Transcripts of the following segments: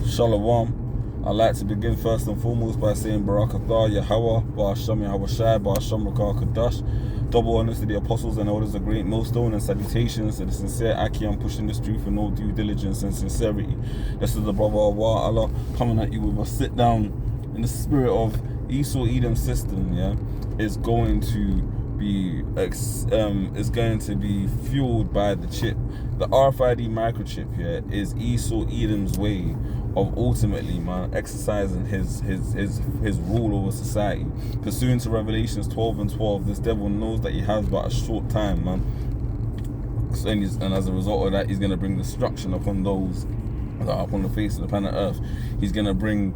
Shalom. I'd like to begin first and foremost by saying Barakatah Yahweh, Ba'asham Yahweh Shai, Ba'asham Rakah Kadash. Double honors to the apostles and elders of great millstone, and salutations to the sincere Akian pushing this truth with no due diligence and sincerity. This is the brother of Allah coming at you with a sit down in the spirit of Esau Edom system, yeah, is going to be fueled by the chip. The RFID Microchip here is Esau Edom's way of ultimately, man, exercising his rule over society. Pursuant to Revelations 12:12, this devil knows that he has but a short time, man. And as a result of that, he's going to bring destruction upon those that are upon the face of the planet Earth. He's going to bring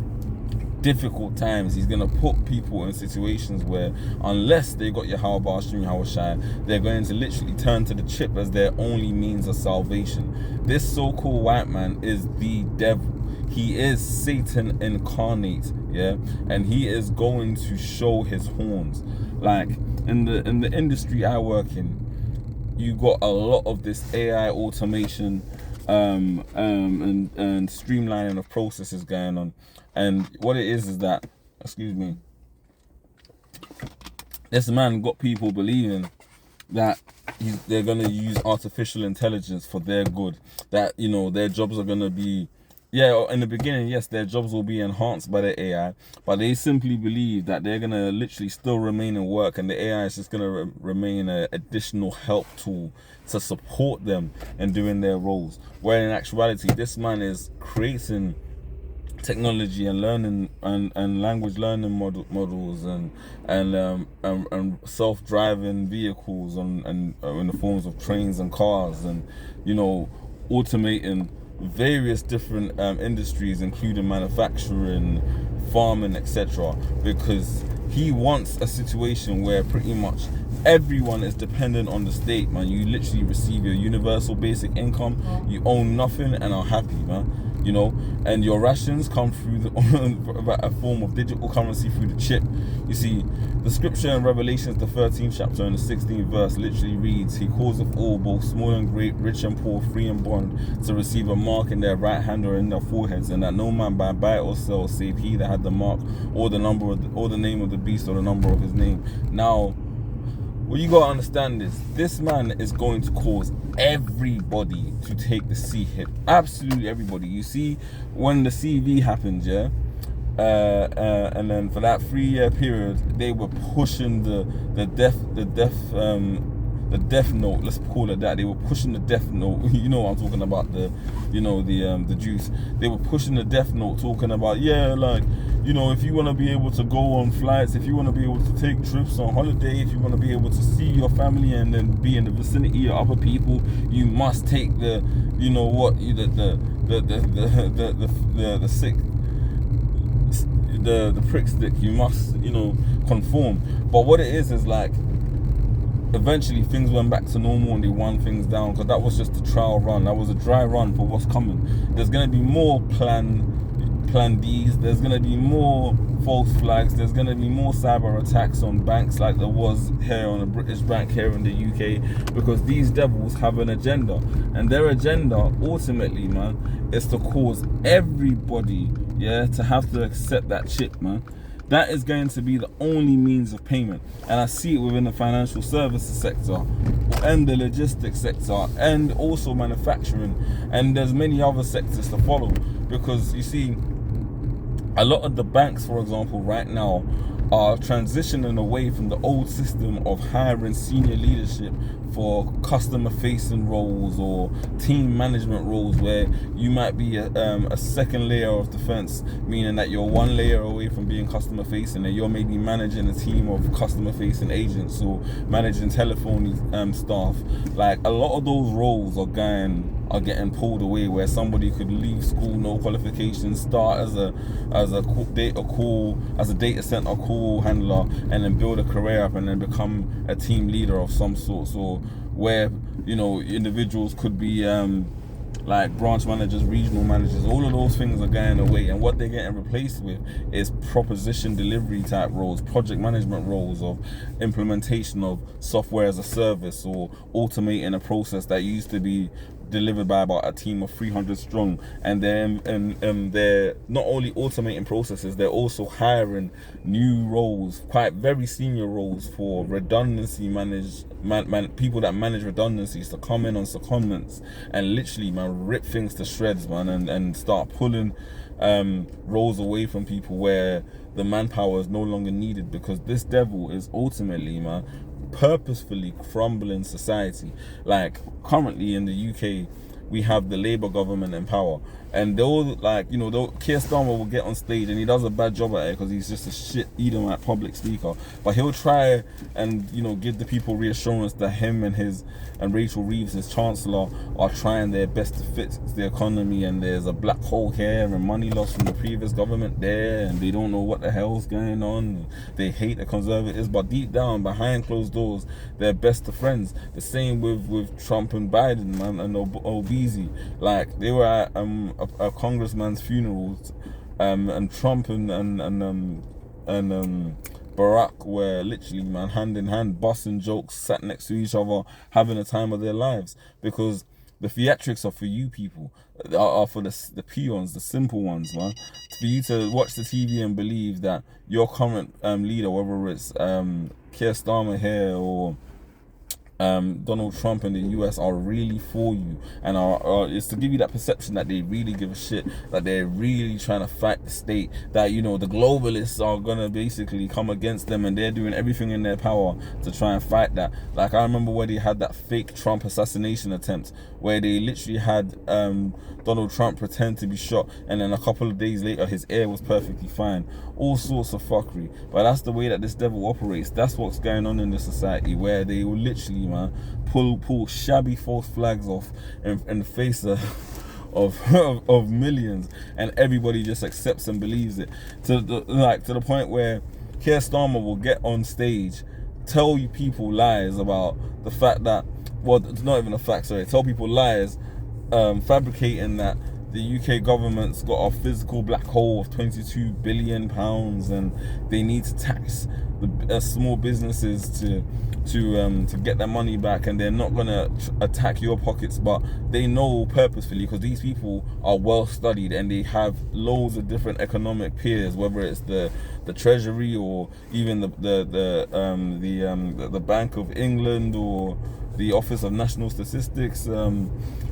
difficult times. He's going to put people in situations where, unless they got Yahweh Ba'ashim Yahweh Shai, they're going to literally turn to the chip as their only means of salvation. This so-called white man is the devil. He is Satan incarnate, yeah, and he is going to show his horns. Like in the industry I work in, you got a lot of this AI automation and streamlining of processes going on. And what it is that, excuse me, this man got people believing that they're going to use artificial intelligence for their good. That, you know, their jobs are going to be, yeah, in the beginning, yes, their jobs will be enhanced by the AI, but they simply believe that they're going to literally still remain in work, and the AI is just going to remain an additional help tool to support them in doing their roles. Where in actuality, this man is creating technology and learning and language learning models and self-driving vehicles and in the forms of trains and cars, and, you know, automating various different industries, including manufacturing, farming, etc., because he wants a situation where pretty much everyone is dependent on the state, man. You literally receive your universal basic income, you own nothing and are happy, man. You know, and your rations come through a form of digital currency through the chip. You see, the scripture in Revelations, the 13th chapter and the 16th verse literally reads, "He causeth all, both small and great, rich and poor, free and bond, to receive a mark in their right hand or in their foreheads, and that no man buy or sell, save he that had the mark, or the number of or the name of the beast, or the number of his name." Now, what you gotta understand is, this man is going to cause everybody to take the C hit. Absolutely everybody. You see, when the CV happened, yeah, and then for that 3-year period, they were pushing the death note. Let's call it that. They were pushing the death note. You know what I'm talking about, the juice. They were pushing the death note, talking about, yeah, like, you know, if you want to be able to go on flights, if you want to be able to take trips on holiday, if you want to be able to see your family and then be in the vicinity of other people, you must take the, you know what, the sick, the prick stick. You must, you know, conform. But what it is like, eventually things went back to normal and they wound things down, because that was just a trial run. That was a dry run for what's coming. There's going to be more plan Ds, there's going to be more false flags, there's going to be more cyber attacks on banks like there was here on a British bank here in the UK, because these devils have an agenda, and their agenda ultimately, man, is to cause everybody, yeah, to have to accept that chip, man. That is going to be the only means of payment. And I see it within the financial services sector and the logistics sector and also manufacturing. And there's many other sectors to follow. Because you see, a lot of the banks, for example, right now are transitioning away from the old system of hiring senior leadership for customer-facing roles or team management roles, where you might be a second layer of defense, meaning that you're one layer away from being customer-facing, and you're maybe managing a team of customer-facing agents or managing telephone staff. Like, a lot of those roles are getting pulled away, where somebody could leave school, no qualifications, start as a data center call handler, and then build a career up and then become a team leader of some sort. So where, you know, individuals could be like branch managers, regional managers, all of those things are going away, and what they're getting replaced with is proposition delivery type roles, project management roles of implementation of software as a service, or automating a process that used to be delivered by about a team of 300 strong, and they're not only automating processes, they're also hiring new roles, quite very senior roles for redundancy people that manage redundancies to come in on secondments and literally, man, rip things to shreds, man, and start pulling roles away from people where the manpower is no longer needed, because this devil is ultimately, man, purposefully crumbling society. Like currently in the UK, we have the Labour government in power, and they'll, like, you know, Keir Starmer will get on stage and he does a bad job at it because he's just a shit Edomite public speaker, but he'll try and, you know, give the people reassurance that him and Rachel Reeves, his chancellor, are trying their best to fix the economy, and there's a black hole here and money lost from the previous government there, and they don't know what the hell's going on. They hate the Conservatives, but deep down, behind closed doors, they're best of friends. The same with Trump and Biden, man, and Obese. Like, they were at a congressman's funeral, and Trump and Barack were literally, man, hand in hand, busting jokes, sat next to each other, having a time of their lives, because the theatrics are for you people, are for the peons, the simple ones, man. For you to watch the TV and believe that your current leader, whether it's Keir Starmer here or Donald Trump in the US, are really for you, and it's to give you that perception that they really give a shit, that they're really trying to fight the state, that, you know, the globalists are gonna basically come against them, and they're doing everything in their power to try and fight that. Like, I remember where they had that fake Trump assassination attempt, where they literally had Donald Trump pretend to be shot, and then a couple of days later his air was perfectly fine. All sorts of fuckery, but that's the way that this devil operates. That's what's going on in the society, where they will literally, man, pull shabby false flags off in the face of millions, and everybody just accepts and believes it, to the point where Keir Starmer will get on stage, tell you people lies about the fact that, well, it's not even a fact, sorry, tell people lies, fabricating that the UK government's got a physical black hole of £22 billion, and they need to tax the small businesses to get their money back, and they're not gonna attack your pockets, but they know purposefully, because these people are well studied and they have loads of different economic peers, whether it's the Treasury or even the Bank of England or the Office of National Statistics.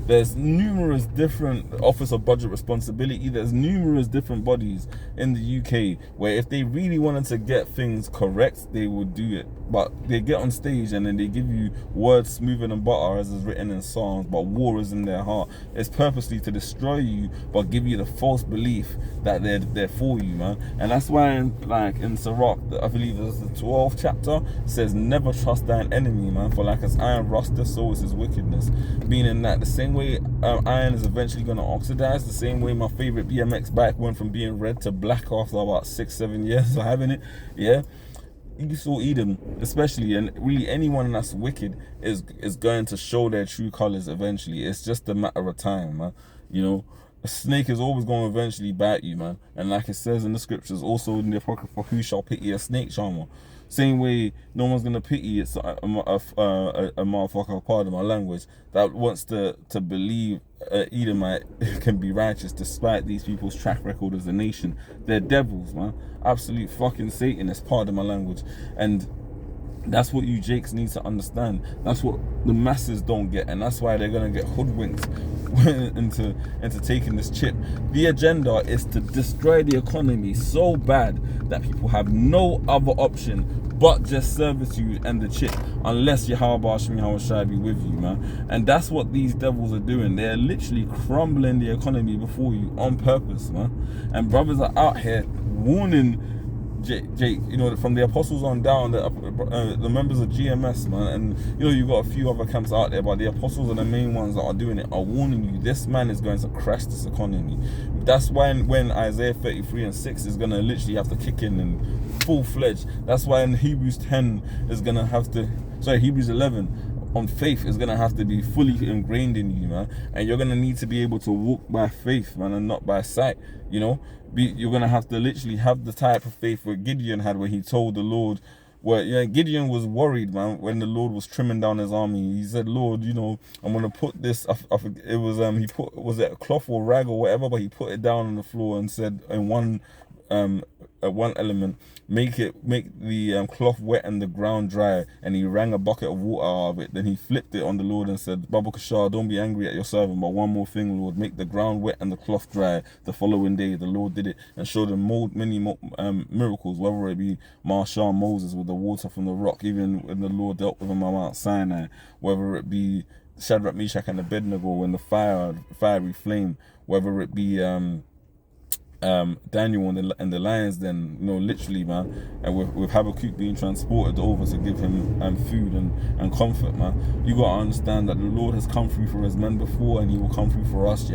There's numerous different Office of Budget Responsibility. There's numerous different bodies in the UK where if they really wanted to get things correct, they would do it. But they get on stage and then they give you words smoother than butter, as is written in Psalms, but war is in their heart. It's purposely to destroy you, but give you the false belief that they're for you, man. And that's why, in Sirach, I believe it's the 12th chapter, says, never trust thine enemy, man, for like as iron rusteth, so is his wickedness. Meaning that the same way iron is eventually going to oxidize, the same way my favorite BMX bike went from being red to black after about 6-7 years of having it, yeah. Esau Edom especially, and really anyone that's wicked is going to show their true colors eventually. It's just a matter of time, man. You know, a snake is always going to eventually bite you, man. And like it says in the scriptures, also in the Apocrypha, who shall pity a snake charmer? Same way, no one's gonna pity it's a motherfucker, pardon my language, that wants to believe Edomite can be righteous despite these people's track record as a nation. They're devils, man. Absolute fucking Satanists, pardon my language. And that's what you Jakes need to understand. That's what the masses don't get, and that's why they're gonna get hoodwinked into taking this chip. The agenda is to destroy the economy so bad that people have no other option but just servitude and the chip, unless Yahweh shall be with you, man. And that's what these devils are doing. They're literally crumbling the economy before you on purpose, man. And brothers are out here warning Jake, you know, from the apostles on down, the members of GMS, man, and you know, you've got a few other camps out there, but the apostles are the main ones that are doing it, are warning you, this man is going to crash this economy. That's when Isaiah 33:6 is going to literally have to kick in full-fledged. That's why in Hebrews 10 is going to have to, Hebrews 11, on faith is going to have to be fully ingrained in you, man. And you're going to need to be able to walk by faith, man, and not by sight, you know. You're going to have to literally have the type of faith where Gideon had, where he told the Lord, where Gideon was worried, man, when the Lord was trimming down his army. He said, Lord, I'm gonna put this. It was he put, was it a cloth or rag or whatever, but he put it down on the floor and said in one element, make the cloth wet and the ground dry, and he rang a bucket of water out of it. Then he flipped it on the Lord and said, Baba Kashar, don't be angry at your servant, but one more thing, Lord, make the ground wet and the cloth dry. The following day the Lord did it and showed him many miracles, whether it be Marshal Moses with the water from the rock, even when the Lord dealt with him on Mount Sinai, whether it be Shadrach, Meshach and Abednego in the fiery flame, whether it be Daniel and the lions, then literally, man, and with Habakkuk being transported over to give him food and comfort, man. You gotta understand that the Lord has come through for his men before, and he will come through for us.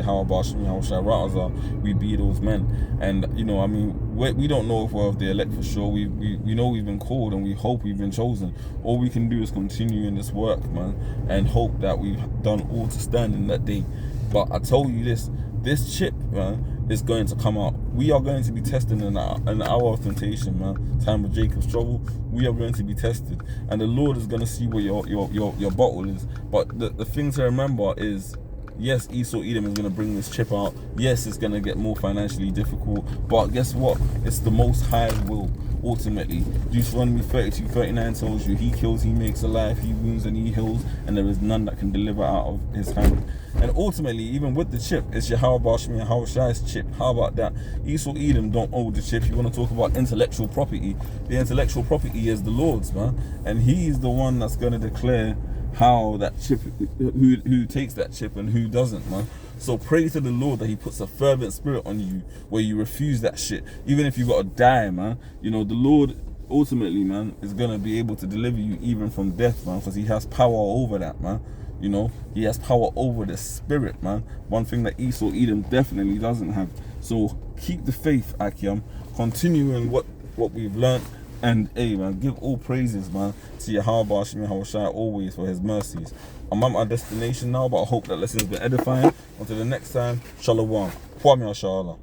We be those men. And we don't know if we're of the elect for sure. We know we've been called, and we hope we've been chosen. All we can do is continue in this work, man, and hope that we've done all to stand in that day. But I told you this chip, man, is going to come out. We are going to be tested in the hour of temptation, man. Time of Jacob's trouble. We are going to be tested, and the Lord is going to see where your bottle is. But the thing to remember is, yes, Esau Edom is going to bring this chip out. Yes, it's going to get more financially difficult, but guess what? It's the Most High will. Ultimately, Deuteronomy 32:39 tells you, he kills, he makes alive, he wounds and he heals, and there is none that can deliver out of his hand. And ultimately, even with the chip, it's Yahweh Shemi and Hawashai's chip. How about that? Esau Edom don't own the chip. You want to talk about intellectual property? The intellectual property is the Lord's, man, and he's the one that's going to declare how that chip, who takes that chip and who doesn't, man. So pray to the Lord that he puts a fervent spirit on you where you refuse that shit. Even if you gotta die, man, the Lord ultimately, man, is gonna be able to deliver you even from death, man, because he has power over that, man. He has power over the spirit, man. One thing that Esau Edom definitely doesn't have. So keep the faith, Akiam. Continue in what we've learned. And hey, man, give all praises, man, to Yahweh Shemi Hawashai always for his mercies. I'm at my destination now, but I hope that lesson's been edifying. Until the next time, Shalom. Kwame Ashala.